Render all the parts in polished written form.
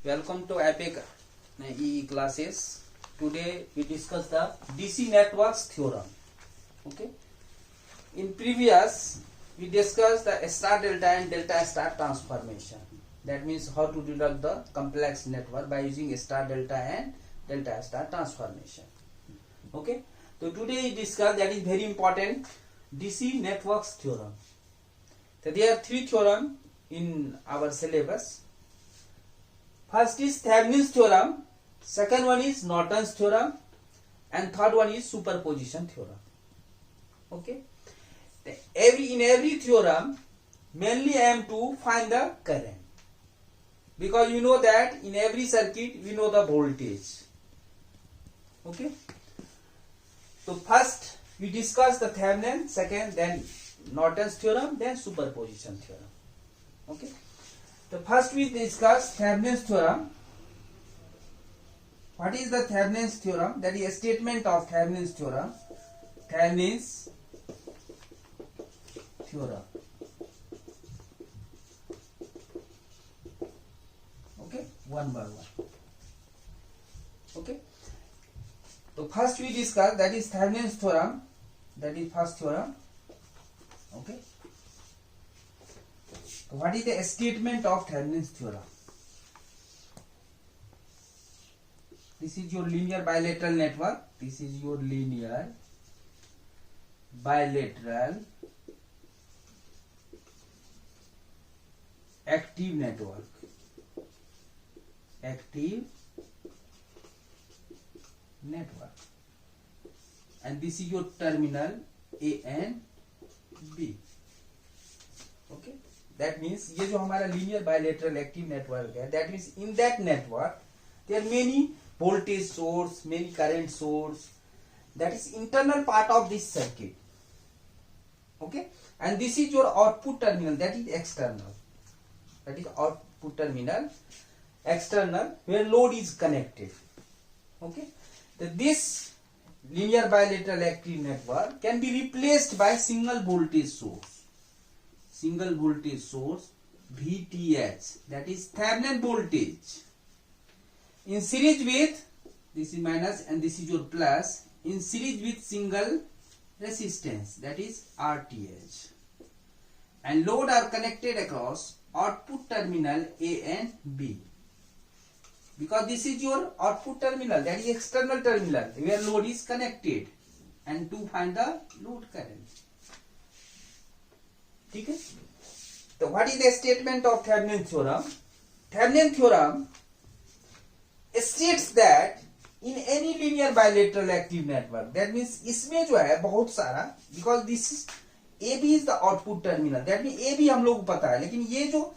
Welcome to APEC EE classes. Today we discuss the DC networks theorem. Okay. In previous we discussed the star delta and delta star transformation. That means how to deduct the complex network by using star delta and delta star transformation. Okay. So today we discuss, that is very important, DC networks theorem. So there are three theorems in our syllabus. First is Thevenin's theorem, second one is Norton's theorem, and third one is superposition theorem. Okay. In every theorem, mainly I am to find the current, because you know that in every circuit we know the voltage. Okay. So first we discuss the Thevenin, second then Norton's theorem, then superposition theorem. Okay. So first we discuss Thevenin's theorem. What is the Thevenin's theorem? That is a statement of Thevenin's theorem. Thevenin's theorem. Okay, one by one. Okay. So first we discuss, that is Thevenin's theorem. That is first theorem. Okay. So what is the statement of Thevenin's theorem? This is your linear bilateral network. This is your linear bilateral active network. Active network. And this is your terminal A and B. Okay. That means ये जो हमारा linear bilateral active network है, that means in that network there are many voltage source, many current source. That is internal part of this circuit. Okay. And this is your output terminal, that is external. That is output terminal, external, where load is connected. Okay. So this linear bilateral active network can be replaced by single voltage source. Single voltage source VTH, that is Thevenin voltage, in series with, this is minus and this is your plus, in series with single resistance, that is RTH, and load are connected across output terminal A and B, because this is your output terminal, that is external terminal where load is connected, and to find the load current. Okay. So what is the statement of Thevenin theorem? Thevenin theorem states that in any linear bilateral active network, that means इसमें जो है बहुत सारा, because this is AB is the output terminal, that means AB हम लोग को पता है, लेकिन ये जो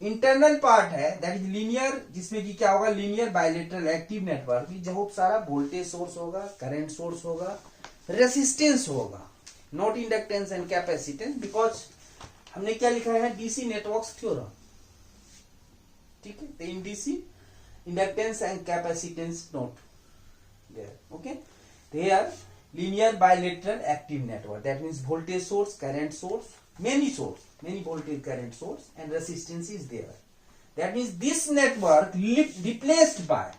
इंटरनल पार्ट है, that is linear, जिसमें कि क्या होगा, linear bilateral active network में बहुत सारा वोल्टेज सोर्स होगा, करंट सोर्स होगा, रेसिस्टेंस होगा, not inductance and capacitance, because हमने क्या लिखा है, डीसी नेटवर्क्स थ्योरम. ठीक है. तो in DC inductance and capacitance not there. Okay. There linear bilateral active network, that means voltage source, current source, many voltage current source, and resistance is there. That means this network replaced by,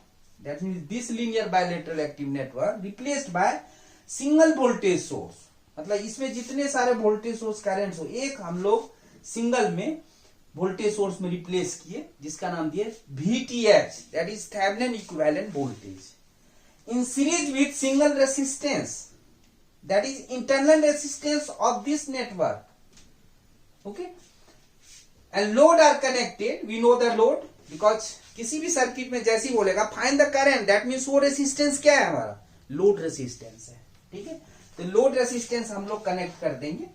that means this linear bilateral active network replaced by single voltage source. मतलब इसमें जितने सारे voltage source current हो, एक हम लोग single में voltage source में रिप्लेस किए, जिसका नाम दिए VTH, that is Thevenin equivalent voltage, in series with single resistance, that is internal resistance of this network. Okay. And load R connected, we know the load, because किसी भी circuit में जैसे ही बोलेगा find the current, that means वो resistance क्या है, हमारा लोड रेसिस्टेंस है. ठीक है. तो लोड रेसिस्टेंस हम लोग कनेक्ट कर देंगे.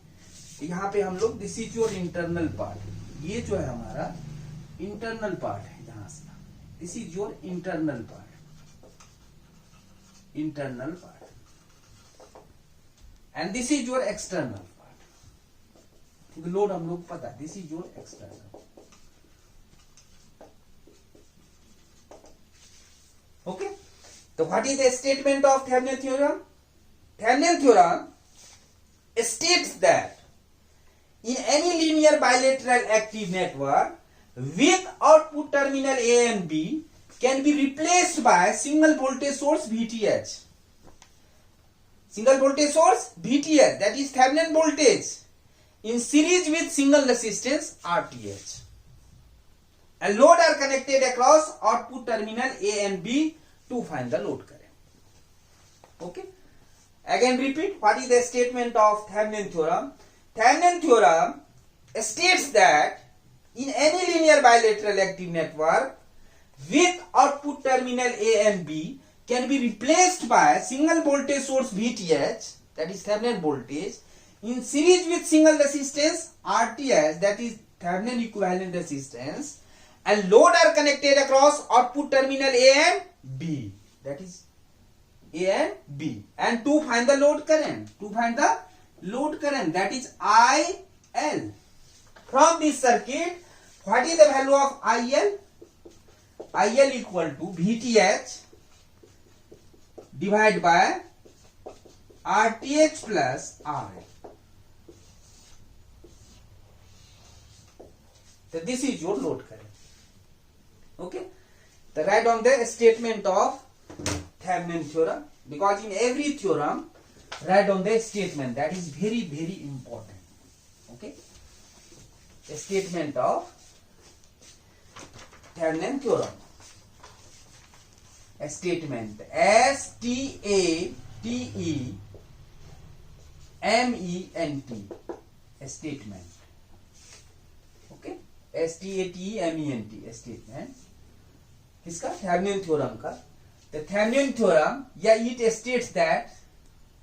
यहां पे हम लोग, this is your internal part, ये जो है हमारा इंटरनल पार्ट है, यहां से this is your internal part, internal part, and this is your external part. क्योंकि लोड हम लोग पता है, this is your external. Okay. तो what is the statement of Thevenin theorem? Thevenin theorem states that in any linear bilateral active network, with output terminal A and B can be replaced by single voltage source VTH. Single voltage source VTH, that is Thevenin voltage, in series with single resistance RTH. A load are connected across output terminal A and B to find the load current. Okay. Again repeat, what is the statement of Thevenin theorem? Thevenin theorem states that in any linear bilateral active network with output terminal A and B can be replaced by single voltage source VTH, that is Thevenin voltage, in series with single resistance RTH, that is Thevenin equivalent resistance, and load are connected across output terminal A and B, that is A and B, and to find the load current, that is IL. From this circuit, what is the value of IL? IL equal to VTH divided by RTH plus RL. So this is your load current. Okay. So write down the statement of Thevenin theorem, because in every theorem write down the statement, that is very, very important. Okay. The statement of Thevenin theorem. A statement, STATEMENT, a statement. Okay. STATEMENT, a statement. किसका? Thevenin theorem का. The Thevenin theorem, it states that,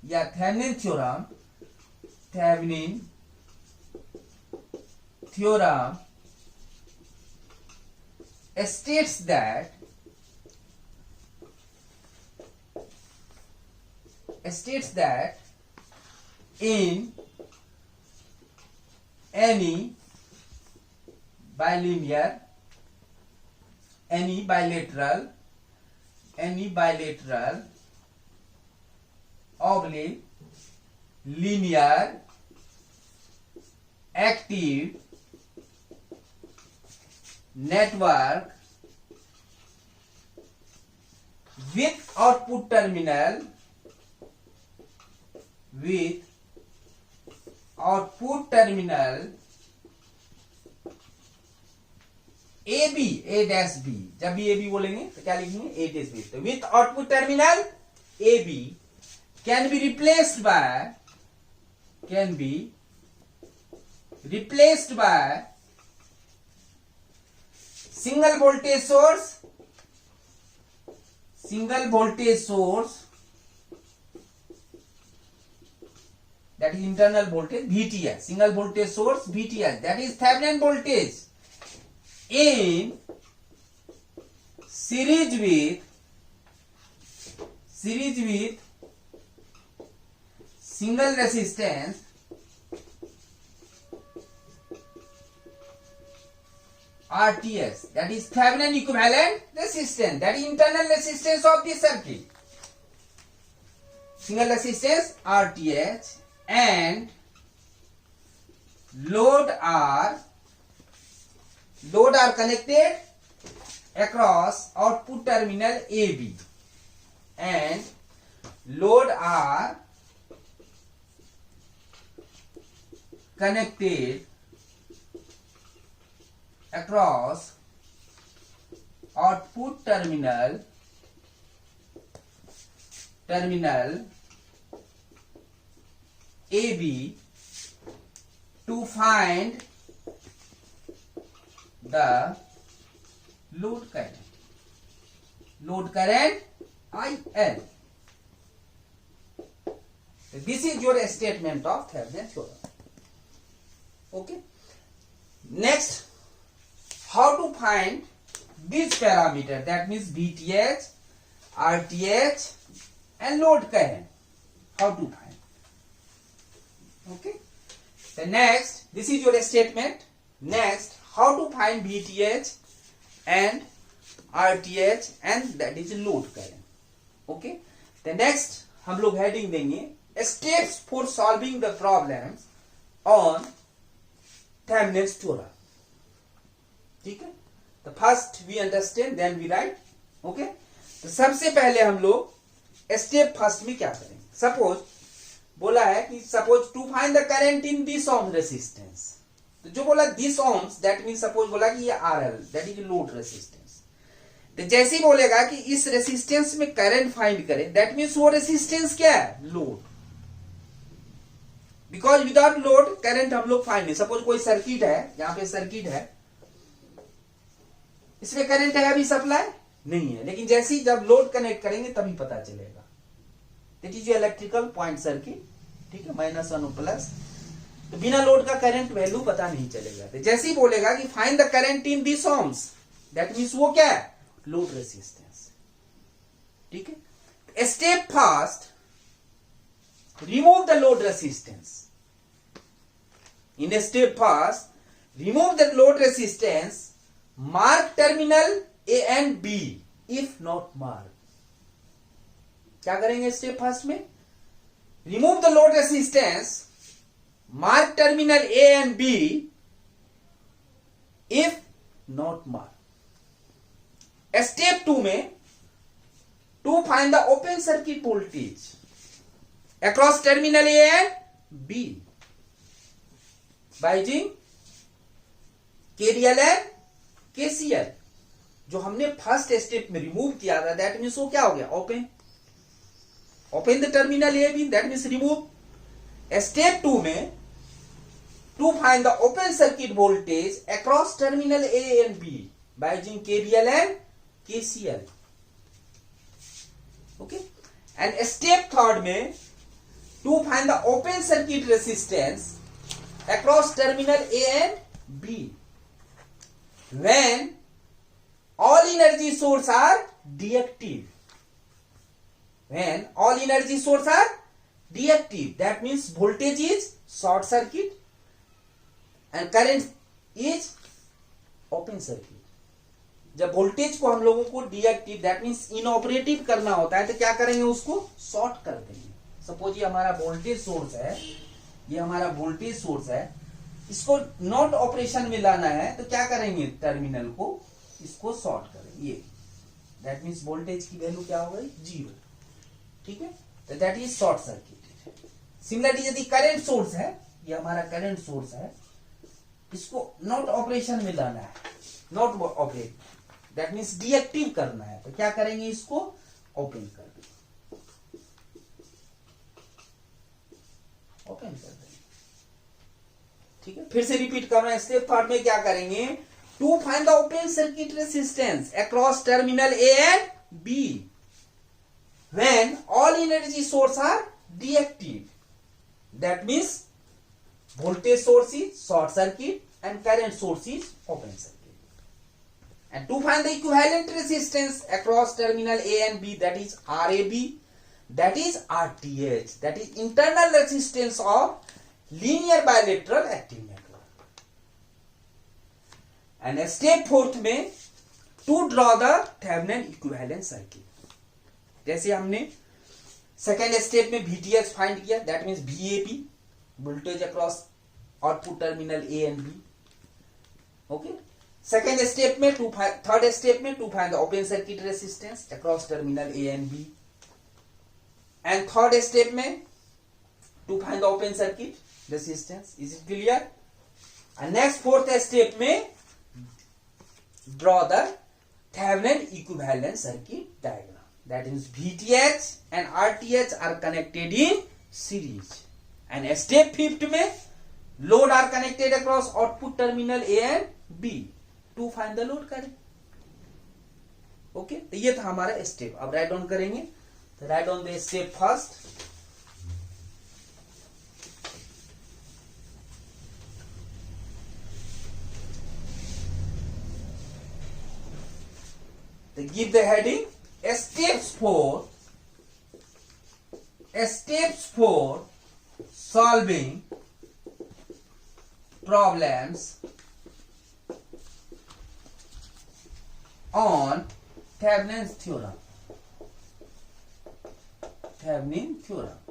Thevenin theorem states that in any bilateral oblique linear active network with output terminal AB, A dash B, जब भी AB बोलेंगे तो क्या लिखेंगे? A dash B. तो with output terminal AB can be replaced by single voltage source, that is internal voltage VTH, single voltage source VTH, that is Thevenin voltage, in series with single resistance RTH, that is Thevenin equivalent resistance, that is internal resistance of the circuit, single resistance RTH, and load are connected across output terminal AB, and load are connected across output terminal AB to find the load current IL. So this is your statement of Thevenin theorem. Okay. Next, how to find this parameter, that means VTH, RTH and load current. How to find? Okay. So next, this is your statement. Next, how to find VTH and RTH and that is load current. Okay. The next हम लोग heading देंगे steps for solving the problems on Thevenin's theorem. ठीक है, तो first we understand then we write. Okay, तो सबसे पहले हम लोग स्टेप फर्स्ट में क्या करेंगे, सपोज बोला है कि suppose to find the current in this ohm resistance, तो जो बोला this ohms that mean suppose बोला कि ये RL that is load resistance, तो जैसे ही बोलेगा कि इस रेसिस्टेंस में करंट फाइंड करें दैट मीन्स वो रेसिस्टेंस क्या है, load, because without load current हम लोग फाइंड नहीं। सपोज कोई सर्किट है, यहां पे सर्किट है, इसमें करंट है अभी सप्लाई नहीं है, लेकिन जैसे ही जब लोड कनेक्ट करेंगे तभी पता चलेगा। That is electrical point circuit, ठीक है, -1 प्लस, तो बिना लोड का करंट वैल्यू पता नहीं चलेगा। तो जैसे ही बोलेगा कि find the current in this ohms that means वो क्या है, लोड रेसिस्टेंस, ठीक है। Step first, remove the load resistance. In a step first, remove the load resistance, mark terminal A and B if not marked. क्या करेंगे step first में, remove the load resistance, mark terminal A and B if not marked. Step 2 में, to find the open circuit voltage across terminal A and B by using KVL and KCL, जो हमने first step में remove किया था that means वो क्या हो गया, open the terminal A B, that means remove. Step 2 में to find the open circuit voltage across terminal A and B by using KVL and KCL, okay. And step third में to find the open circuit resistance across terminal A and B when all energy sources are deactive. When all energy sources are deactive, that means voltage is short circuit and current is open circuit. जब voltage को हम लोगों को deactive that means inoperative करना होता है तो क्या करेंगे, उसको शॉर्ट कर देंगे। सपोज ये हमारा वोल्टेज सोर्स है, ये हमारा वोल्टेज सोर्स है, इसको नॉट ऑपरेशन में लाना है तो क्या करेंगे, टर्मिनल को इसको शॉर्ट करेंगे, ये दैट मीन्स वोल्टेज की वैल्यू क्या हो गई, 0, ठीक है, तो that is short circuit. Similarly यदि करंट सोर्स है, ये हमारा करंट सोर्स है, इसको नॉट ऑपरेशन में लाना है, not operate that means deactive करना है, तो क्या करेंगे, इसको ओपन कर देंगे, ओपन कर देंगे, ठीक है। फिर से रिपीट कर रहे हैं, स्टेप थर्ड में क्या करेंगे, to find the open circuit resistance across terminal A and B when all energy source are deactive, that means voltage source is short circuit and current source is open circuit, and to find the equivalent resistance across terminal A and B, that is RAB, that is RTH, that is internal resistance of linear bilateral active network. And step 4 में to draw the Thevenin equivalent circuit, जैसे हमने second step में VTH find किया that means VAB, voltage across output terminal A and B, okay. Second step में third step में to find the open circuit resistance across terminal A and B, and third step में to find the open circuit resistance, is it clear. And next fourth step में draw the Thevenin equivalent circuit diagram, that means VTH and RTH are connected in series, and step fifth में load R connected across output terminal A and B to find the load करें, okay. तो ये था हमारा step. अब right down करेंगे, तो write down the step first, तो give the heading steps for solving problems on Thevenin's theorem. Thevenin theorem.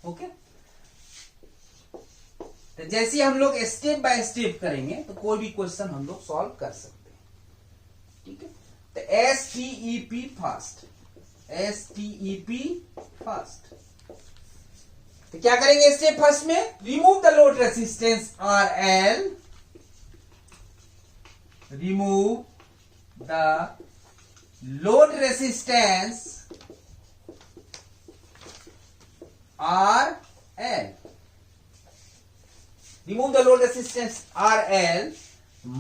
Okay. तो जैसे हम लोग स्टेप बाय स्टेप करेंगे तो कोई भी क्वेश्चन हम लोग सॉल्व कर सकते हैं, ठीक है। तो STEP फर्स्ट, STEP फर्स्ट, तो क्या करेंगे स्टेप फर्स्ट में? Remove the load resistance RL, remove the load resistance RL, remove the load resistance RL,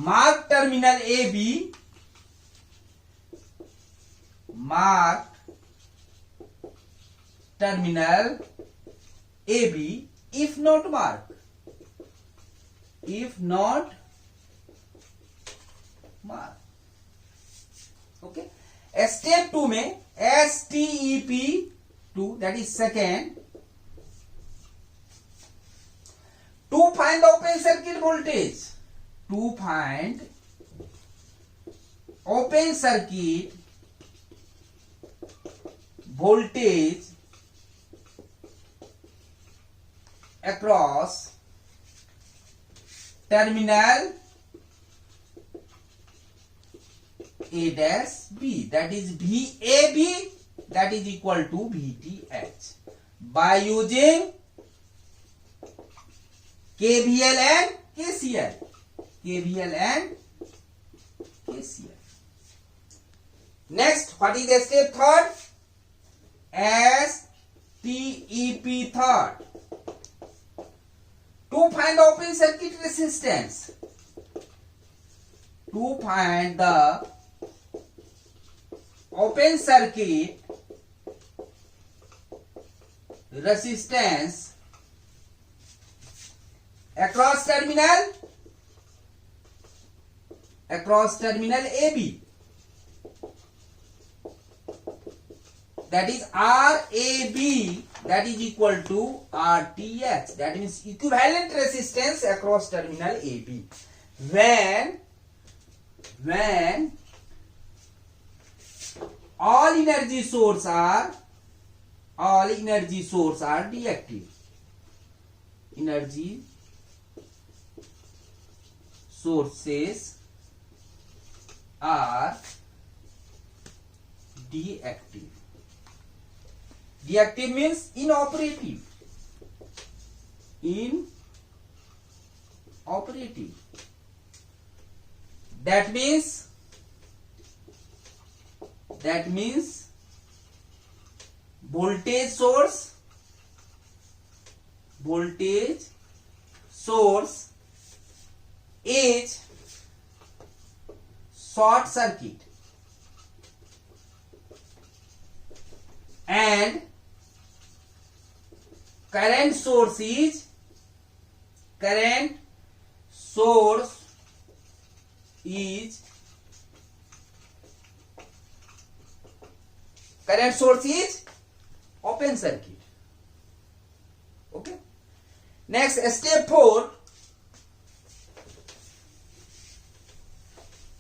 mark terminal AB, mark terminal AB, if not mark, if not mark, okay. Step 2 में STEP 2, that is second, to find the open circuit voltage, to find open circuit voltage across terminal A dash B, that is VAB, that is equal to VTH, by using KVL and KCL, KVL and KCL. Next, what is the step third? STEP third. To find the open circuit resistance, to find the open circuit resistance across terminal AB, that is RAB, that is equal to RTH, that means equivalent resistance across terminal AB. When all energy sources are deactive, energy sources are deactive. Deactive means inoperative. Inoperative. That means voltage source is short circuit and current source is open circuit. Okay. Next, step 4.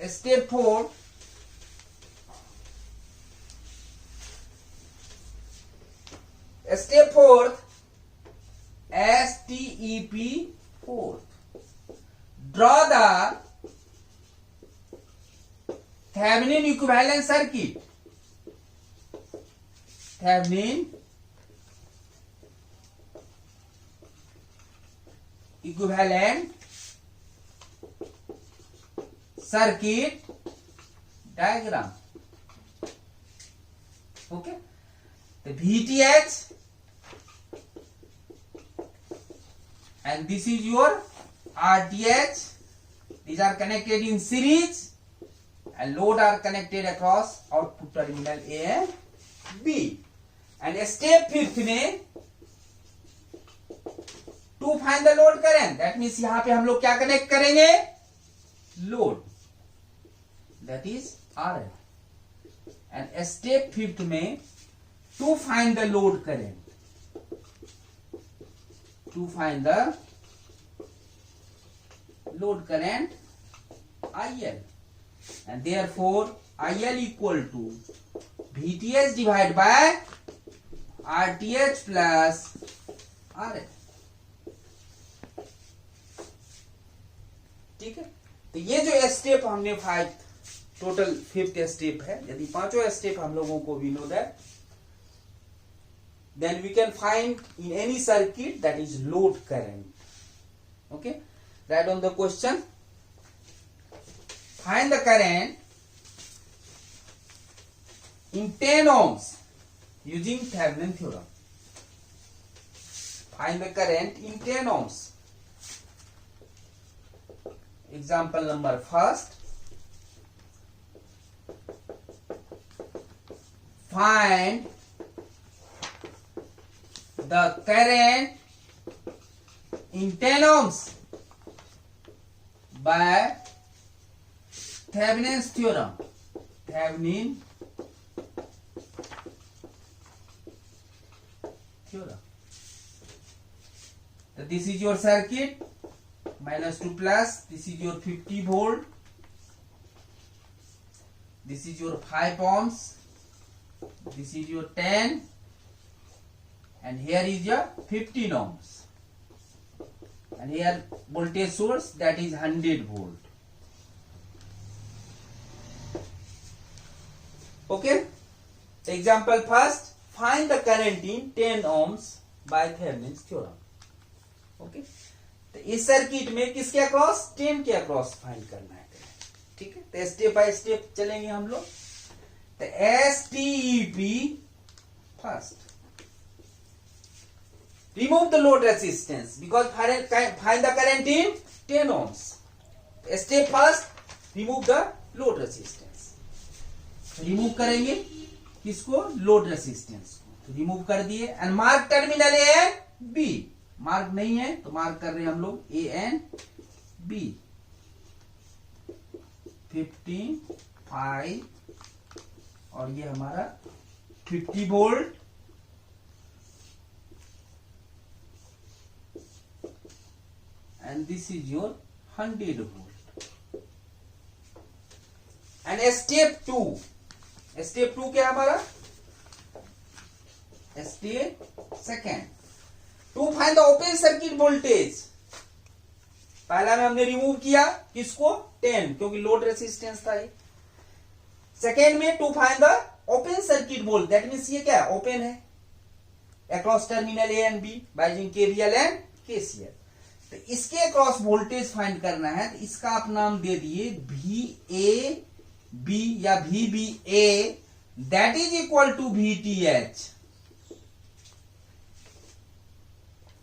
Step 4. Step 4. STEP 4. Draw the Thevenin equivalent circuit. Thevenin equivalent circuit diagram. Okay. The VTH and this is your RTH. These are connected in series and load are connected across output terminal A and B. And step 5th में to find the load current, that means यहाँ पे हम लोग क्या connect करेंगे? Load, that is RL. And step 5th में to find the load current, to find the load current IL, and therefore IL equal to VTH divided by RTH plus RL. तो ये जो स्टेप हमने 5 total 5th step है, यदि पांचों step हम लोगों को भी know that, then we can find in any circuit that is load current. Okay, write on the question. Find the current in 10 ohms using Thevenin theorem. Find the current in 10 ohms. Example number first. Find the current in 10 ohms by Thevenin's theorem. Thevenin theorem. So this is your circuit, minus to plus. This is your 50 volt. This is your 5 ohms. This is your 10. And here is your 15 ohms. And here voltage source, that is 100 volt. Okay. Example first. Find the current in 10 ohms by Thevenin's theorem. Okay. तो इस circuit में किसके across, 10 के across find करना है. ठीक है, तो स्टेप बाय स्टेप चलेंगे हम लोग. तो STEP first. Remove the load resistance because find the current in 10 ohms. Step first, remove the load resistance. Remove करेंगे किसको, लोड रेसिस्टेंस को. तो रिमूव कर दिए and mark terminal A and B. Mark नहीं है तो मार्क कर रहे हैं हम लोग A एंड B. 15, 5 और ये हमारा 50 volt. And this is your 100 volt. And step 2. Step 2 क्या हमारा, step second. To find the open circuit voltage. पहला में हमने रिमूव किया किसको, 10, क्योंकि लोड रेसिस्टेंस था. सेकेंड में to find the open circuit volt. That means ये क्या है, ओपन है across terminal A and B by using KVL and KCL. तो इसके अक्रॉस वोल्टेज फाइंड करना है. तो इसका आप नाम दे दिए VAB या VBA, that is equal to VTH.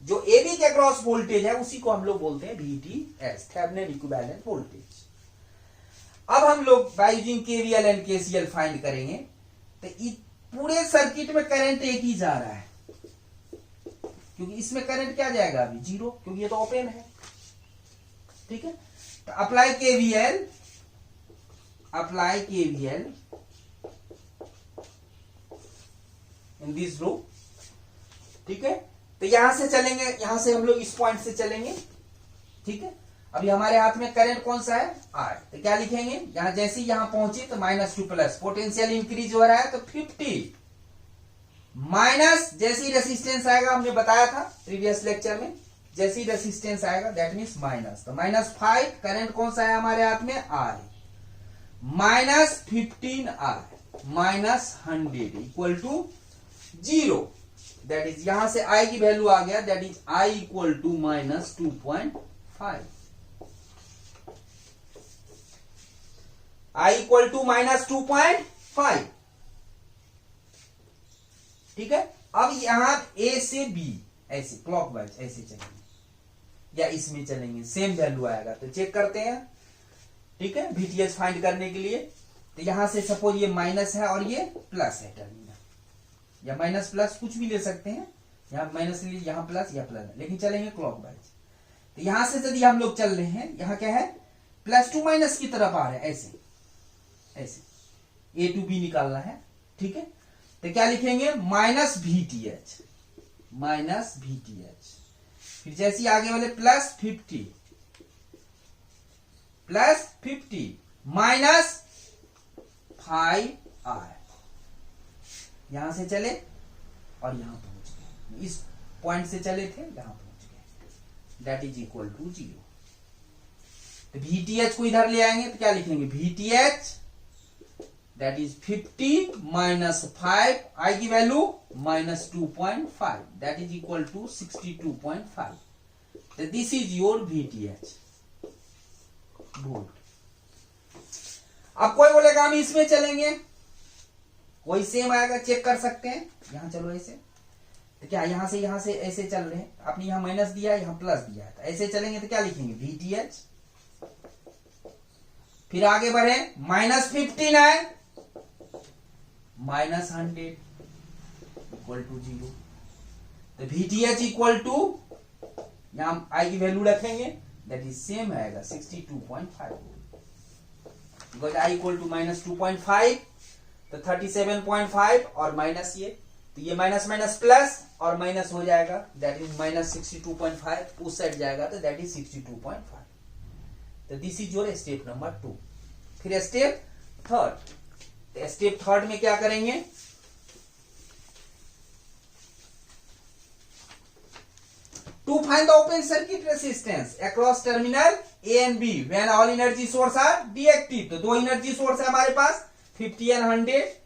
जो AB के अक्रॉस वोल्टेज है उसी को हम लोग बोलते हैं VTH, थेवेनिन इक्विवेलेंट वोल्टेज. अब हम लोग bye using KVL and KCL find करेंगे. तो पूरे सर्किट में करंट एक ही जा रहा है, क्योंकि इसमें करंट क्या जाएगा अभी, 0, क्योंकि ये तो ओपन है. ठीक है, तो अप्लाई KVL इन दिस रो. ठीक है, तो यहां से चलेंगे, यहां से हम लोग इस पॉइंट से चलेंगे. ठीक है, अभी हमारे हाथ में करंट कौन सा है, I. तो क्या लिखेंगे, यहां जैसे ही यहां पहुंचे तो minus two plus, potential increase हो रहा है तो 50 माइनस, जैसे ही रेसिस्टेंस आएगा, हमने बताया था प्रीवियस लेक्चर में, जैसे ही रेसिस्टेंस आएगा दैट मीन्स माइनस. तो -5, करंट कौन सा है हमारे हाथ में, I. Minus 15I minus 100 equal to 0. That is, यहां से I की वैल्यू आ गया, that is I equal to minus 2.5. I equal to minus 2.5. ठीक है, अब यहां A से B ऐसे क्लॉकवाइज ऐसे चलेंगे या इसमें चलेंगे, सेम वैल्यू आएगा. तो चेक करते हैं. ठीक है, VTH फाइंड करने के लिए. तो यहां से सपोज ये माइनस है और ये प्लस है टर्मिनल, या माइनस प्लस कुछ भी ले सकते हैं. यहां माइनस लिए, यहां प्लस या प्लस, लेकिन चलेंगे क्लॉकवाइज. तो यहां से यदि हम लोग चल रहे हैं, यहां क्या है, प्लस टू माइनस की तरफ आ रहे हैं, ऐसे ऐसे A टू B निकालना है. ठीक है, तो क्या लिखेंगे, माइनस VTH, फिर जैसे आगे वाले प्लस 50 माइनस 5I. यहां से चले और यहां पहुंच गए, इस पॉइंट से चले थे, यहां पहुंच गए, दैट इज इक्वल टू 0. तो VTH को इधर ले आएंगे तो क्या लिखेंगे, VTH that is 50 minus 5, I की value -2.5, that is equal to 62.5. तो this is your VTH volt. अब कोई बोलेगा हम इसमें चलेंगे, कोई सेम आएगा, चेक कर सकते हैं. यहां चलो ऐसे, तो क्या यहां से ऐसे चल रहे हैं, आपने यहां माइनस दिया, यहां प्लस दिया है, तो ऐसे चलेंगे तो क्या लिखेंगे, VTH. फिर आगे बढ़े, -15 है, -100 इक्वल टू 0. तो VTH इक्वल टू, यहां आई की वैल्यू रखेंगे, दैट इज सेम आएगा 62.5, बिकॉज आई इक्वल टू -2.5, तो 37.5 और माइनस ये, तो ये माइनस माइनस प्लस और माइनस हो जाएगा, दैट इज -62.5, उस साइड जाएगा तो दैट इज 62.5. तो this is your step number 2. फिर स्टेप थर्ड. स्टेप थर्ड में क्या करेंगे, to find the open circuit resistance across terminal A and B when all energy source are deactive. तो दो एनर्जी सोर्स है हमारे पास, 50 and 100.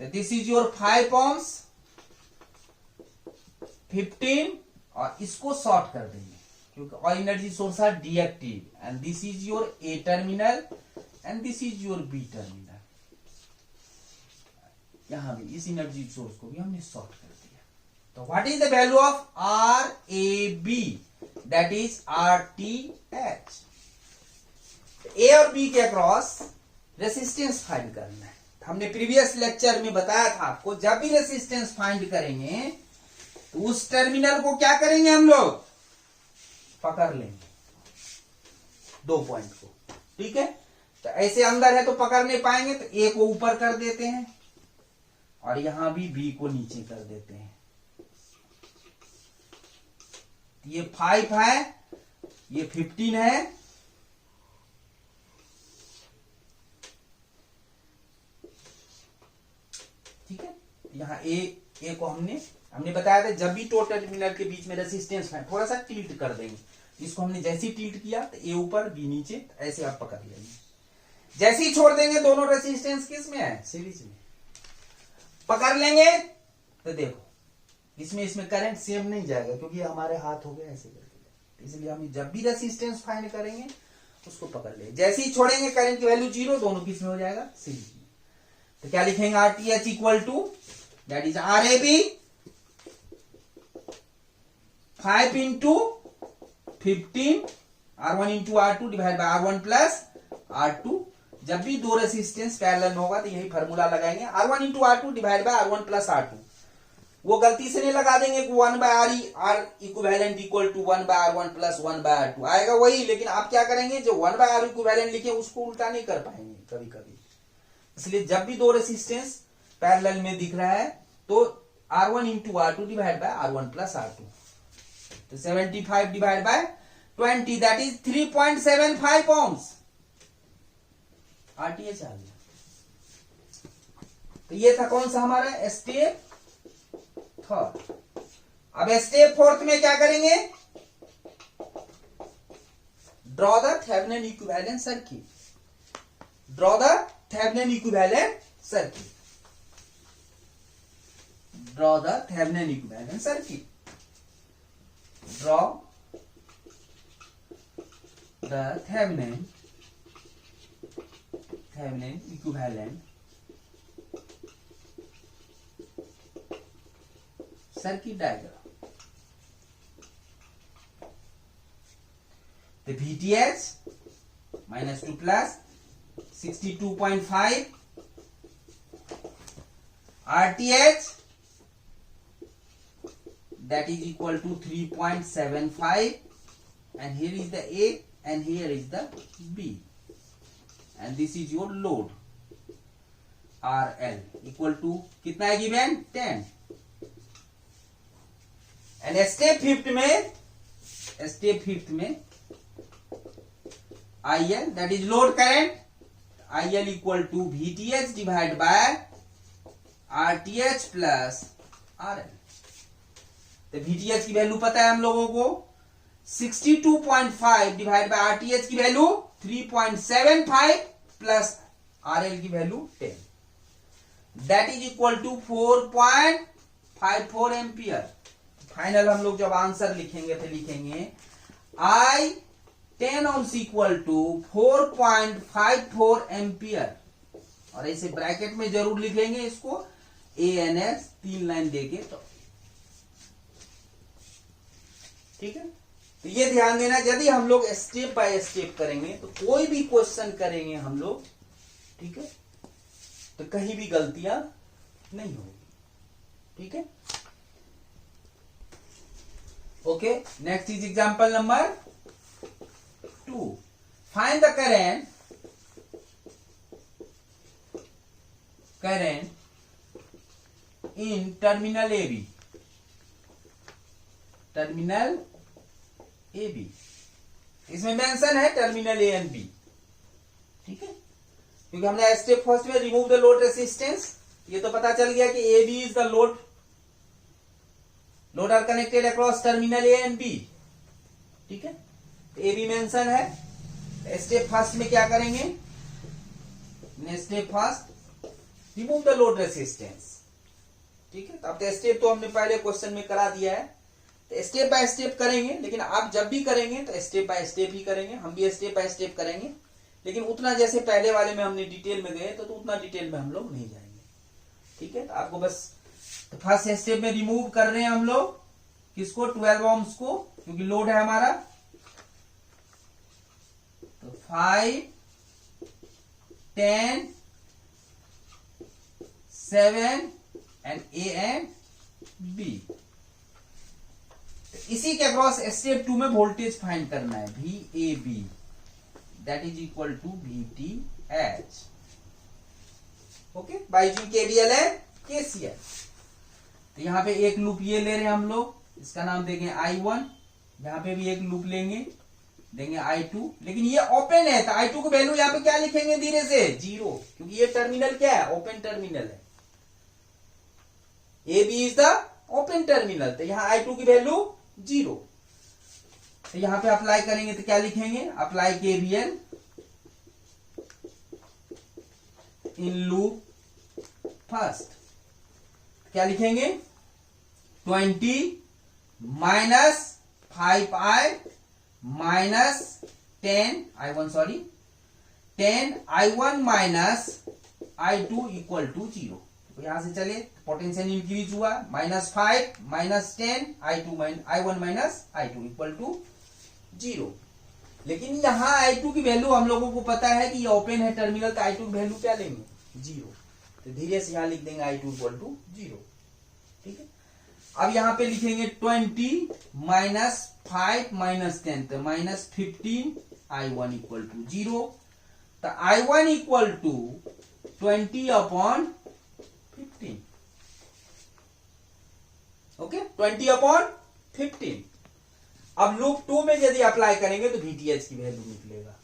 This is your 5 ohms, 15, और इसको शॉर्ट कर देंगे क्योंकि all energy source are deactive. And this is your A terminal and this is your B terminal. यहां भी इस एनर्जी सोर्स को भी हमने शॉर्ट कर दिया. तो what is the value of R A B, that is RTH. A और बी के अक्रॉस रेसिस्टेंस फाइंड करना है. हमने प्रीवियस लेक्चर में बताया था आपको, जब भी रेसिस्टेंस फाइंड करेंगे तो उस टर्मिनल को क्या करेंगे, हम लोग पकड़ लेंगे, दो पॉइंट को. ठीक है, तो ऐसे अंदर है तो पकड़ नहीं पाएंगे, तो ए को ऊपर कर देते हैं और यहां भी बी को नीचे कर देते हैं. ये 5 है, ये 15 है, ठीक है. यहां ए को हमने बताया था, जब भी टोटल टर्मिनल के बीच में रेसिस्टेंस है थोड़ा सा टिल्ट कर देंगे. इसको हमने जैसे ही टिल्ट किया तो ए ऊपर बी नीचे, ऐसे आप पकड़ लेंगे. जैसे ही छोड़ देंगे दोनों रेसिस्टेंस किस में है, सीरीज में. पकड़ लेंगे तो देखो इसमें करंट सेम नहीं जाएगा क्योंकि हमारे हाथ हो गए ऐसे करके. इसलिए हम जब भी रेसिस्टेंस फाइंड करेंगे उसको पकड़ लेंगे. जैसे ही छोड़ेंगे करंट की वैल्यू 0, दोनों किस में हो जाएगा, सीरीज में. तो क्या लिखेंगे, RTH equal to that is RAB 5 into 15 R1 into R2 divide by R1 plus R2. जब भी दो रेसिस्टेंस पैरेलल में होगा तो यही फॉर्मूला लगाएंगे, R1 into R2 divide by R1 plus R2. वो गलती से नहीं लगा देंगे कि 1 by R equivalent equal to 1 by R1 plus 1 by R2 आएगा वही. लेकिन आप क्या करेंगे, जो 1 बाय R इक्विवेलेंट लिखे उसको उल्टा नहीं कर पाएंगे कभी कभी. इसलिए जब भी दो रेसिस्टेंस पैरेलल में दिख रहा है तो R1 into R2 divide by R1 plus R2. तो 75 divide by 20 that is 3.75 ohms. RTH आ गया. तो ये था कौन सा हमारा स्टेप थर्ड. अब स्टेप फोर्थ में क्या करेंगे, draw the Thevenin equivalent circuit. Draw the Thevenin equivalent circuit. Draw the Thevenin equivalent circuit. Draw the Thevenin equivalent circuit diagram. The VTH -2 plus 62.5, RTH that is equal to 3.75, and here is the A and here is the B, and this is your load RL equal to कितना है given 10. And step fifth में IL that is load current, IL equal to VTH divide by RTH plus RL. तो VTH की वैल्यू पता है हम लोगों को, 62.5 डिवाइड बाय आरटीएच की वैल्यू 3.75 प्लस आरएल की value 10, that is equal to 4.54 ampere. Final हम लोग जब आंसर लिखेंगे तो लिखेंगे I 10 ohms equal to 4.54 ampere, और ऐसे ब्रैकेट में जरूर लिखेंगे इसको ANS 3 लाइन देके, तो ठीक है। तो ये ध्यान देना, यदि हम लोग स्टेप बाय स्टेप करेंगे तो कोई भी क्वेश्चन करेंगे हम लोग, ठीक है, तो कहीं भी गलतियां नहीं होगी, ठीक है। Okay, next is example number 2। Find the current in terminal AB, terminal AB, इसमें मेंशन है टर्मिनल A एंड B, ठीक है, क्योंकि हमने स्टेप फर्स्ट में रिमूव द लोड रेसिस्टेंस, ये तो पता चल गया कि AB is the load R connected across terminal A and B, ठीक है। AB मेंशन है। स्टेप फर्स्ट में क्या करेंगे, step first remove the load resistance, ठीक है। अब स्टेप तो हमने पहले क्वेश्चन में करा दिया है, तो स्टेप बाय स्टेप करेंगे, लेकिन आप जब भी करेंगे तो स्टेप बाय स्टेप ही करेंगे, हम भी स्टेप बाय स्टेप करेंगे, लेकिन उतना जैसे पहले वाले में हमने डिटेल में गए तो उतना डिटेल में हम लोग नहीं जाएंगे, ठीक है। तो आपको बस तो फर्स्ट स्टेप में रिमूव कर रहे हैं हम लोग किसको, 12 ohms को, क्योंकि लोड है हमारा, तो 5, 10, 7 एंड A एंड B। इसी के अक्रॉस स्टेप 2 में वोल्टेज फाइंड करना है, VAB that is equal to VTH, okay, by using KVL and KCL। तो यहां पे एक लूप ये ले रहे हैं हम लोग, इसका नाम देंगे I1, यहां पे भी एक लूप लेंगे, देंगे I2, लेकिन ये ओपन है तो I2 की वैल्यू यहां पे क्या लिखेंगे धीरे से, 0, क्योंकि ये टर्मिनल क्या है, ओपन टर्मिनल है, AB is the open terminal, तो यहां I2 की वैल्यू 0। तो यहां पे अप्लाई करेंगे तो क्या लिखेंगे, apply KVL in loop first, क्या लिखेंगे, 20 minus 5I minus 10 I1 minus I2 equal to 0। तो यहां से चले, पोटेंशियल इंक्रीज हुआ, -5 minus 10 I1 minus I2 equal to 0। लेकिन यहां I2 की वैल्यू हम लोगों को पता है कि ये ओपन है टर्मिनल, तो I2 की वैल्यू क्या लेंगे, 0। तो धीरे से यहां लिख देंगे I2 इक्वल टू 0, ठीक है। अब यहां पे लिखेंगे 20 माइनस 5 माइनस 10, तो माइनस 15 I1 इक्वल टू 0। तो I1 equal to 20 upon 15, okay, 20 upon 15। अब लूप 2 में यदि अप्लाई करेंगे तो VTH की वैल्यू निकलेगा,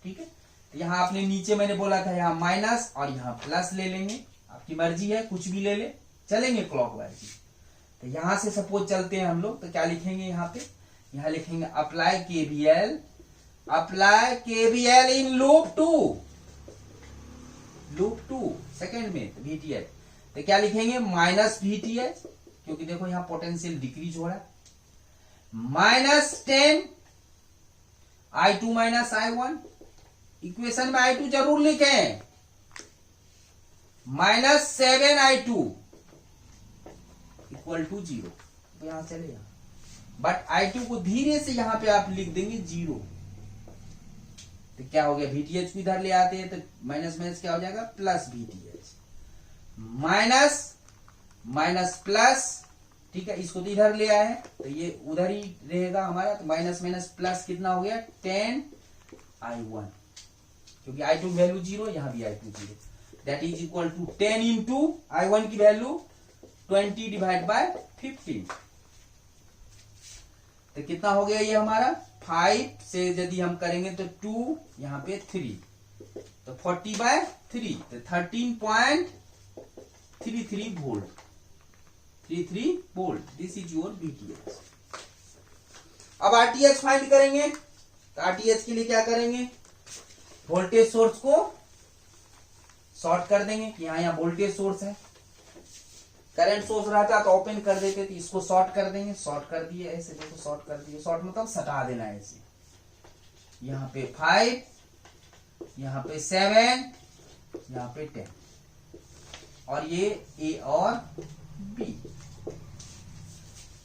ठीक है। यहां आपने नीचे मैंने बोला था यहां माइनस और यहां प्लस ले लेंगे, आपकी मर्जी है, कुछ भी ले ले, चलेंगे क्लॉकवाइज। तो यहां से सपोज चलते हैं हम लोग, तो क्या लिखेंगे यहां पे, यहां लिखेंगे apply KVL in loop 2 second में, तो VTH, तो क्या लिखेंगे, माइनस VTH, क्योंकि देखो यहां पोटेंशियल डिक्रीज हो रहा है, minus 10 I2 minus I1, equation में I2 जरूर लिखें, माइनस 7 I2 इक्वल टू 0। तो यहां चलेगा, बट I2 को धीरे से यहां पे आप लिख देंगे 0। तो क्या हो गया, VTH को इधर ले आते हैं तो माइनस माइनस क्या हो जाएगा, प्लस VTH, माइनस प्लस, ठीक है, इसको तो इधर ले आए हैं तो ये उधर ही रहेगा हमारा, तो माइनस माइनस प्लस कितना हो गया, 10 I1, क्योंकि I2 वैल्यू 0, यहां भी I2 0, that is equal to 10 into I1 की वैल्यू 20 डिवाइड बाय 15। तो कितना हो गया ये हमारा, 5 से यदि हम करेंगे तो 2, यहां पे 3, तो 40/3, तो 13.33 volt, 33 volt, this is your VTH। अब आरटीएच फाइंड करेंगे, तो आरटीएच के लिए क्या करेंगे, वोल्टेज सोर्स को शॉर्ट कर देंगे कि यहाँ वोल्टेज सोर्स है, करंट सोर्स रहता तो ओपन कर देते थे, इसको शॉर्ट कर देंगे, शॉर्ट कर दिए ऐसे, देखो शॉर्ट कर दिए, शॉर्ट मतलब सटा देना है ऐसे, यहाँ पे 5, यहाँ पे 7, यहाँ पे 10, और ये ए और बी।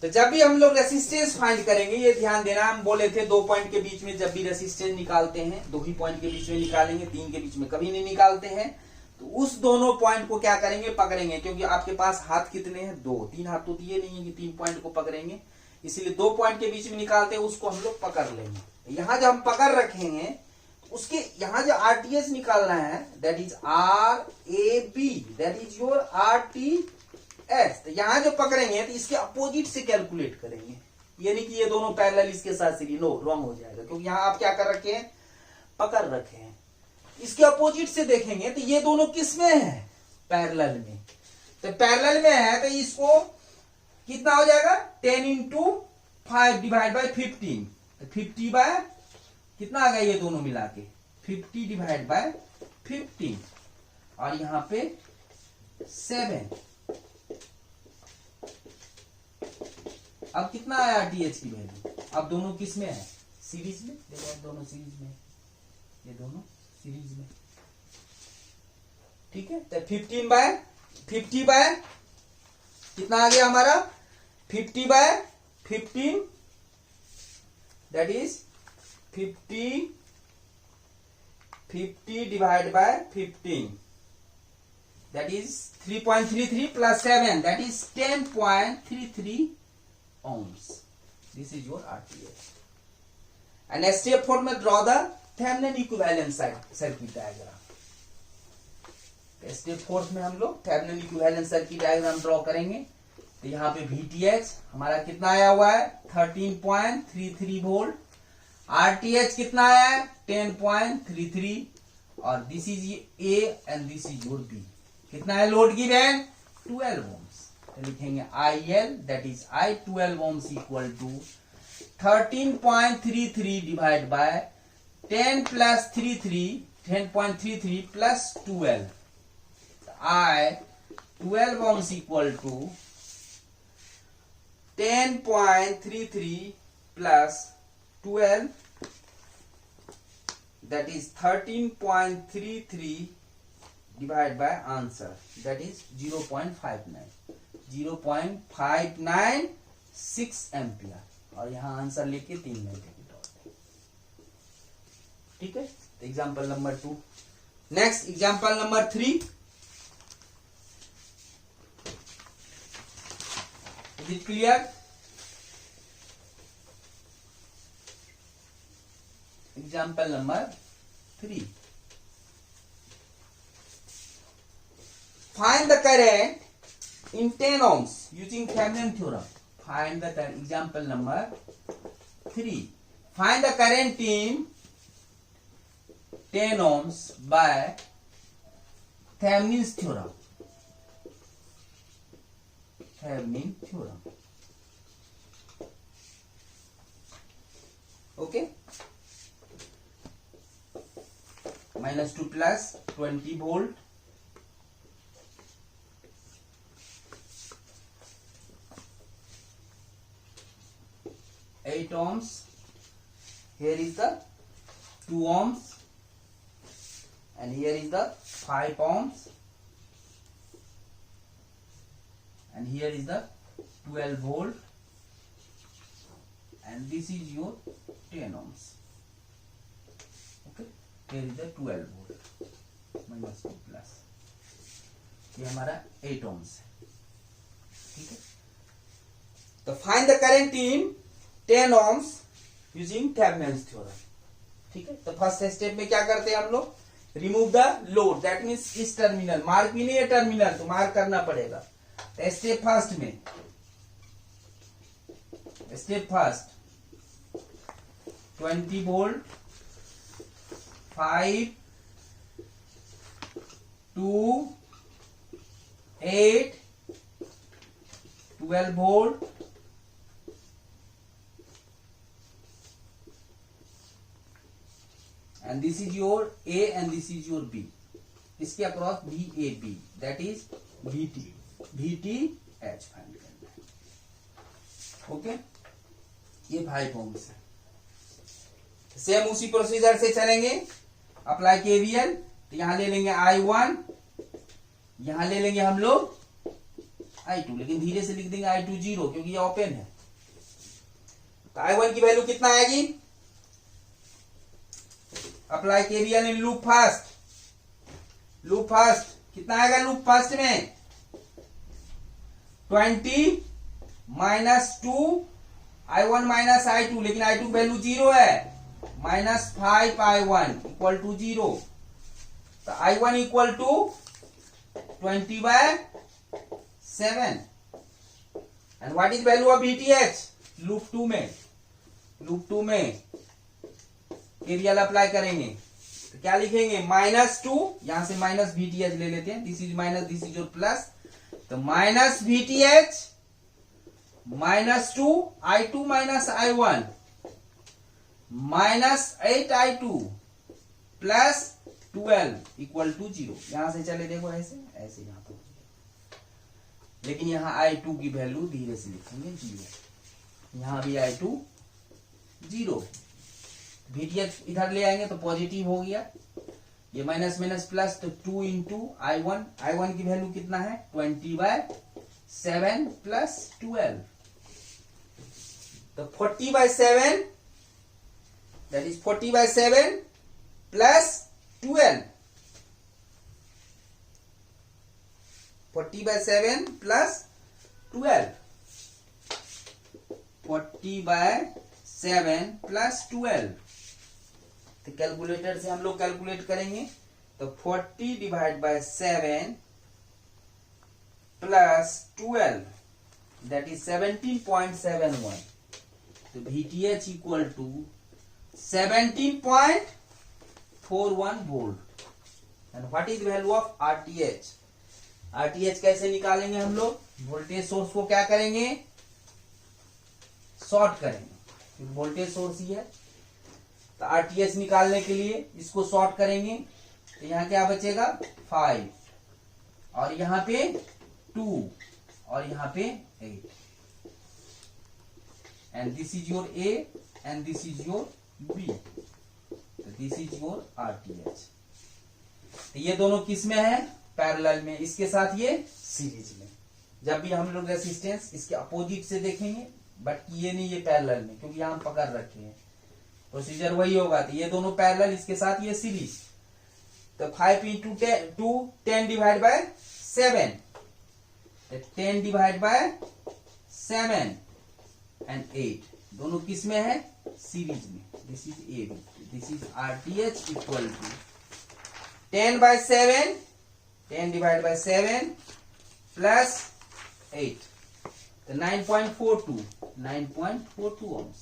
तो जब भी हम लोग रेसिस्टेंस फाइंड करेंगे, ये ध्यान देना, हम बोले थे 2 पॉइंट के बीच में जब भी रेसिस्टेंस निकालते हैं, 2 ही पॉइंट के बीच में निकालेंगे, 3 के बीच में कभी नहीं निकालते हैं। तो उस दोनों पॉइंट को क्या करेंगे, पकड़ेंगे, क्योंकि आपके पास हाथ कितने हैं, 2, 3 हाथ तो दिए नहीं है कि 3 पॉइंट को पकड़ेंगे, इसीलिए 2 पॉइंट के बीच में निकालते हैं, उसको हम लोग पकड़ लेंगे। यहां जब हम पकड़ रखेंगे, उसके यहां जो आरटीएस निकालना है, that is R A B, that is your RTS. तो यहां जो पकड़ेंगे तो इसके अपोजिट से कैलकुलेट करेंगे, यानी कि ये दोनों पैरेलल इसके साथ सीरीज, नो रॉन्ग हो जाएगा, क्योंकि यहां आप क्या कर रखे हैं, पकड़ रखे हैं। इसके अपोजिट से देखेंगे तो ये दोनों किस में है, पैरेलल में। तो पैरेलल में है तो इसको कितना हो जाएगा, 10 इंटू 5 डिवाइड बाई 15, तो 50 बाय कितना आ गया, ये दोनों मिला के 50 डिवाइड बाय 15, और यहां पे 7। अब कितना आया आरटीएच की वैल्यू, अब दोनों किस में है, सीरीज में, देखो अब दोनों सीरीज में, ये दोनों सीरीज में, ठीक है। तो 15 बाय 50 बाय कितना आ गया हमारा, 50 by 15, that is 50 divide by 15, that is 3.33 plus 7, that is 10.33 ohms. This is your RTH. And step 4 में draw the Thevenin equivalent circuit diagram. Step 4 में हम लोग Thevenin equivalent circuit diagram draw करेंगे। तो यहाँ पे VTH हमारा कितना आया हुआ है, 13.33 वोल्ट, RTH कितना आया है, 10.33, और this is A and this is your B। कितना है लोड गिवन, 12 ohms। तो लिखेंगे IL, that is I 12 ohms equal to 13.33 divide by 10 plus 10.33 plus 12, I 12 ohms equal to 10.33 plus 12, that is 13.33 divided by answer, that is 0.59, 0.596 ampere, और यहां answer लेके 3 घंटे की dot. ठीक है, example number 2। Next example number 3। Is it clear? Example number 3. Find the current in 10 ohms using Thevenin theorem. Find the current. Example number 3. Find the current in 10 ohms by Thevenin's theorem. Thevenin theorem. Okay. -2 plus 20 volt. Eight ohms. Here is the 2 ohms, and here is the 5 ohms. And here is the 12 volt, and this is your 10 ohms. Okay, here is the 12 volt -2 plus, ये हमारा 8 ohms है। ठीक है, तो find the current in 10 ohms using Thevenin's theorem. ठीक है, तो first step में क्या करते हैं हम लोग, remove the load, that means इस टर्मिनल, मार्क भी नहीं है टर्मिनल, तो मार्क करना पड़ेगा। स्टेप फर्स्ट में, step first 20 volt, 5, 2, 8, 12 volt, and this is your A and this is your B. इसके across VAB, that is VTH find करना है. ओके, ये 5 ohms है. सेम उसी प्रोसीजर से चलेंगे. अप्लाई KVL, तो यहां ले लेंगे I1, यहां ले लेंगे हम लोग I2, लेकिन धीरे से लिख देंगे I2 0 क्योंकि ये ओपन है. तो I1 की वैल्यू कितना आएगी? Apply KVL in loop first. Loop first कितना आएगा? लूप फर्स्ट में 20 माइनस 2 I1 माइनस I2, लेकिन I2 वैल्यू 0 है. Minus 5 I1 equal to 0. तो I1 equal to 20/7. And what is value of VTH? Loop 2 में. लूप 2 में KVL अप्लाई करेंगे तो क्या लिखेंगे? -2, यहां से माइनस VTH ले लेते हैं. This is minus, this is your plus. तो minus VTH -2 I2 minus I1 minus 8 I2 plus 12 equal to 0. यहां से चले देखो ऐसे ऐसे यहां पर, लेकिन यहां I2 की वैल्यू धीरे से लिखेंगे 0. यहां भी I2 0. VTH इधर ले आएंगे तो पॉजिटिव हो गया. ये माइनस माइनस प्लस, तो 2 इंटू I1 की वैल्यू कितना है? 20/7 प्लस 12. तो 40/7, that is 40/7 plus 12. 40/7 plus 12. 40/7 plus 12. तो कैलकुलेटर से हम लोग कैलकुलेट करेंगे. तो 40/7 प्लस 12, दैट इज 17.71. तो VTH equal to 17.41 volt. And what is value of RTH? RTH कैसे निकालेंगे हम लोग? वोल्टेज सोर्स को क्या करेंगे? शॉर्ट करेंगे. वोल्टेज सोर्स ही है. तो RTH निकालने के लिए इसको शॉर्ट करेंगे. तो यहां क्या बचेगा? 5, और यहां पे 2, और यहां पे 8. And this is your A and this is your B. तो दिस इज योर RTH. तो ये दोनों किस में है? पैरेलल में. इसके साथ ये सीरीज में. जब भी हम लोग रेसिस्टेंस इसके अपोजिट से देखेंगे, बट ये नहीं, ये पैरेलल में, क्योंकि यहां हम पकड़ रखे हैं. प्रोसीजर वही होगा. तो ये दोनों पैरेलल, इसके साथ ये सीरीज. तो 5 into 10 divide by 7. 10 divide by 7 and 8 दोनों किस में है? सीरीज में. This is AB. This is RTH equal to 10/7, 10 divide by 7 plus 8. तो 9.42 ohms.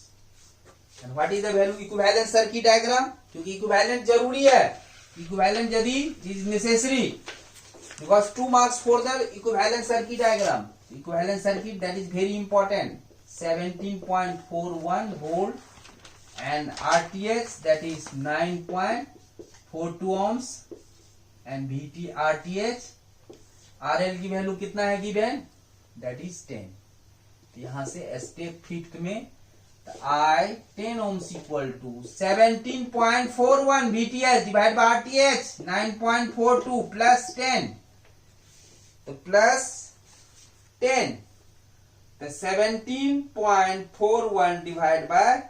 And what is the value? Equivalent circuit diagram, क्योंकि इक्विवेलेंट जरूरी है. इक्विवेलेंट यदि is necessary, because 2 marks for the equivalent circuit diagram. Equivalent circuit, that is very important. 17.41 volt and RTH, that is 9.42 ohms, and VT RTH RL की value कितना है given? That is 10. तो यहां से step 5th में I 10 ohms equal to 17.41 VTH divide by RTH 9.42 plus 10. तो plus 10. तो 17.41 divide by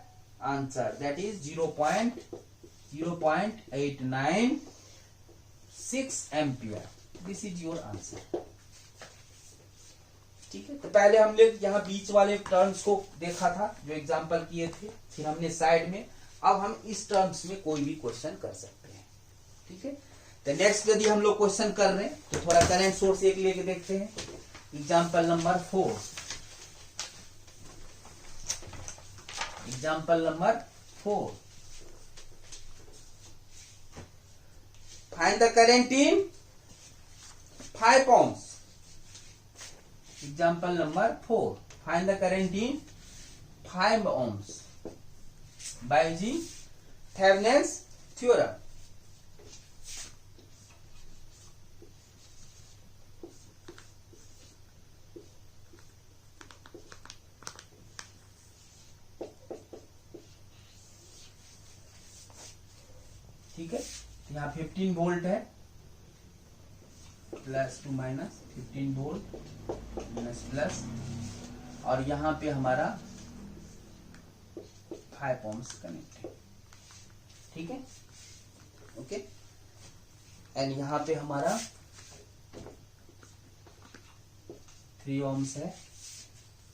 answer, that is 0.8996 ampere. This is your answer. ठीक है. तो पहले हम लोग यहाँ बीच वाले टर्म्स को देखा था, जो एग्जांपल किए थे. फिर हमने साइड में. अब हम इस टर्म्स में कोई भी क्वेश्चन कर सकते हैं. ठीक है. तो नेक्स्ट यदि हम लोग क्वेश्चन कर रहे हैं तो थोड़ा करंट सोर्स एक लेके देखते हैं. Example number 4. Example number 4. Find the current in 5 ohms. Example number 4. Find the current in 5 ohms by using Thevenin's theorem. ठीक है, यहाँ 15 वोल्ट है, plus two minus 15 volt minus plus, और यहाँ पे हमारा 5 ohms कनेक्ट है। ठीक है, ओके। एंड यहाँ पे हमारा 3 ohms है,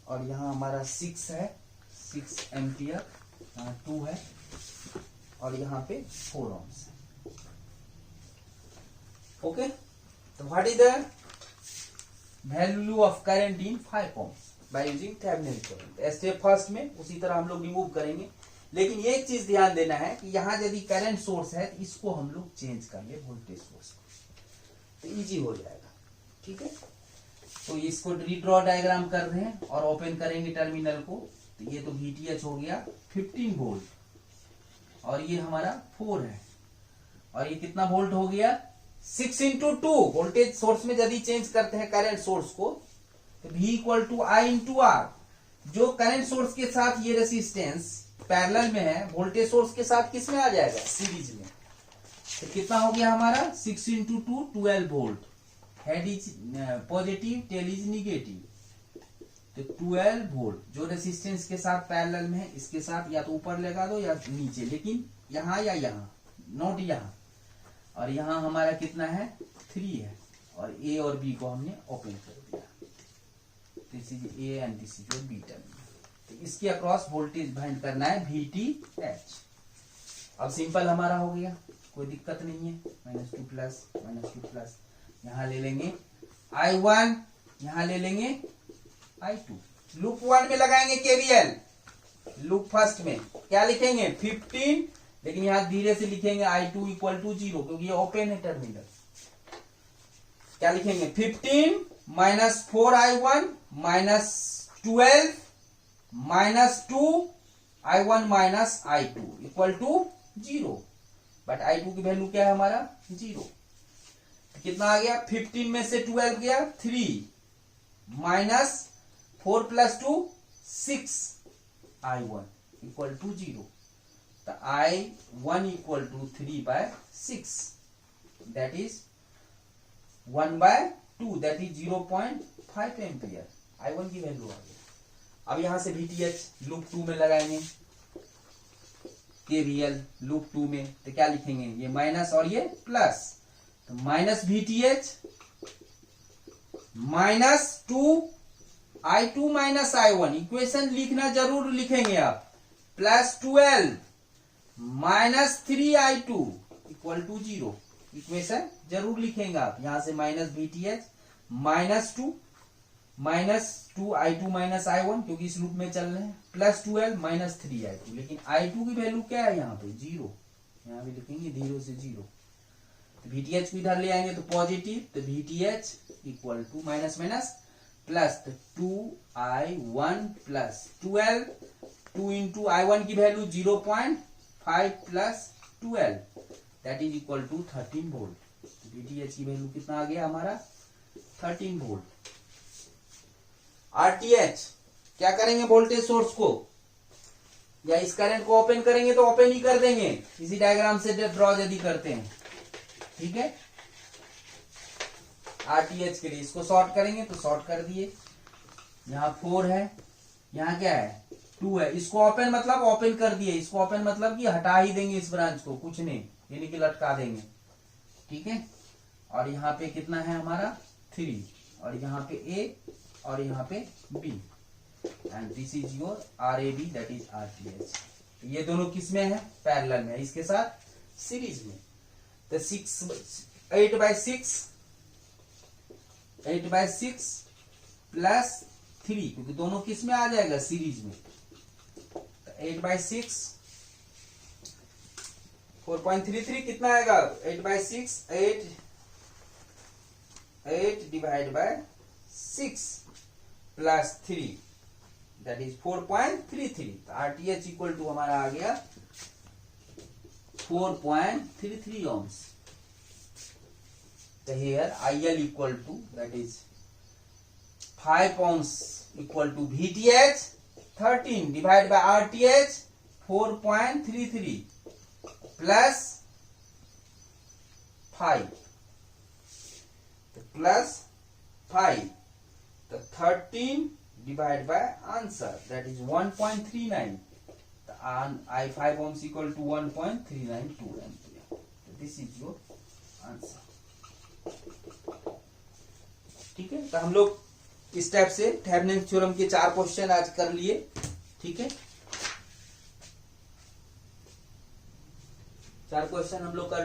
और यहाँ हमारा 6 है, 6 एम्पियर, यहाँ 2 है, और यहाँ पे 4 ohms है। ओके, तो what is the value of current in 5 ohms by using Thevenin theorem. Step first में उसी तरह हम लोग रिमूव करेंगे, लेकिन एक चीज ध्यान देना है कि यहाँ यदि करंट सोर्स है तो इसको हम लोग चेंज कर ले वोल्टेज सोर्स को, तो इजी हो जाएगा। ठीक है, तो इसको रीड्रॉ डायग्राम कर रहे हैं और ओपन करेंगे टर्मिनल को। तो ये तो VTH हो गया 15 वोल्ट, और ये हमारा 4 है, और ये कितना वोल्ट हो गया 6 into 2। वोल्टेज सोर्स में यदि चेंज करते हैं करंट सोर्स को तो V equal to I into R। जो करंट सोर्स के साथ ये रेसिस्टेंस पैरेलल में है, वोल्टेज सोर्स के साथ किस में आ जाएगा, सीरीज में। तो कितना हो गया हमारा 6 into 2 12 volt. Head is positive, tail is negative, तो 12 वोल्ट जो रेसिस्टेंस के साथ पैरेलल में है, इसके साथ या तो ऊपर लगा दो या नीचे, लेकिन यहाँ या यहाँ, नोट यहाँ। और यहाँ हमारा कितना है 3 है, और A और B को हमने ओपन कर दिया। This is A and this is your B terminal. तो इसके अक्रॉस वोल्टेज फाइंड करना है VTH। अब सिंपल हमारा हो गया, कोई दिक्कत नहीं है। -2 प्लस -2 प्लस, यहाँ ले लेंगे I1, यहाँ ले लेंगे I2। लूप 1 में लगाएंगे KVL। लूप फर्स्ट में क्या लिखेंगे 15, लेकिन यहाँ धीरे से लिखेंगे I2 इक्वल टू 0, क्योंकि ये ओपन है टर्मिनल। क्या लिखेंगे 15 minus 4I1 minus 12 minus 2I1 minus I2 equal to 0। But I2 की वैल्यू क्या है हमारा 0। कितना आ गया 15 में से 12 गया 3, minus 4 plus 2 6I1 equal to 0। तो I1 equal to 3/6, that is 1/2, that is 0.5 ampere. I1 की वैल्यू आ गई। अब यहां से VTH लूप 2 में लगाएंगे KVL लूप 2 में, तो क्या लिखेंगे ये माइनस और ये प्लस, तो minus VTH minus 2I2 minus I1, equation लिखना जरूर लिखेंगे आप, plus 12 minus 3I2 equal to 0, equation जरूर लिखेंगे आप। यहां से minus VTH minus 2I2 minus I1, क्योंकि इस लूप में चल रहे हैं, प्लस 12 माइनस 3I2, लेकिन I2 की वैल्यू क्या है यहाँ पे 0, यहाँ भी लिखेंगे 0 से 0। तो VTH को इधर ले आएंगे तो पॉजिटिव, तो VTH equal to minus minus plus, तो 2I1 प्लस 12, 2 इंटू I1 की value 0.5 plus 12, that is equal to 13 volt. तो VTH की वैल्यू कितना आ गया हमारा 13 वोल्ट। RTH क्या करेंगे, वोल्टेज सोर्स को या इस करंट को ओपन करेंगे तो ओपन ही कर देंगे, इसी डायग्राम से ड्रॉ यदि करते हैं। ठीक है, RTH के लिए इसको शॉर्ट करेंगे तो शॉर्ट कर दिए। यहाँ 4 है, यहाँ क्या है 2 है, इसको ओपन मतलब ओपन कर दिए, इसको ओपन मतलब कि हटा ही देंगे इस ब्रांच को, कुछ नहीं, यानी कि लटका देंगे। ठीक है, और यहाँ पे कितना है हमारा 3, और यहाँ पे A और यहाँ पे B, and this is your RAB, that is RTH। ये दोनों किस में है, पैरेलल में, इसके साथ सीरीज में। तो 8/6 प्लस 3, क्योंकि दोनों किस में आ जाएगा सीरीज में, तो 8/6 4.33 कितना आएगा 8/6, 8 divide by 6 plus 3, that is 4.33। तो RTH इक्वल टू हमारा आ गया 4.33 ohms. So here IL equal to, that is 5 ohms equal to VTH 13 divided by RTH 4.33 plus 5. The plus 5. The 13 divided by answer, that is 1.39. The I5 ohms equal to 1.392 ampere. So this is your answer. ठीक है, तो हम लोग इस type से Thevenin theorem के 4 question आज कर लिए. ठीक है, 4 क्वेश्चन हम लोग कर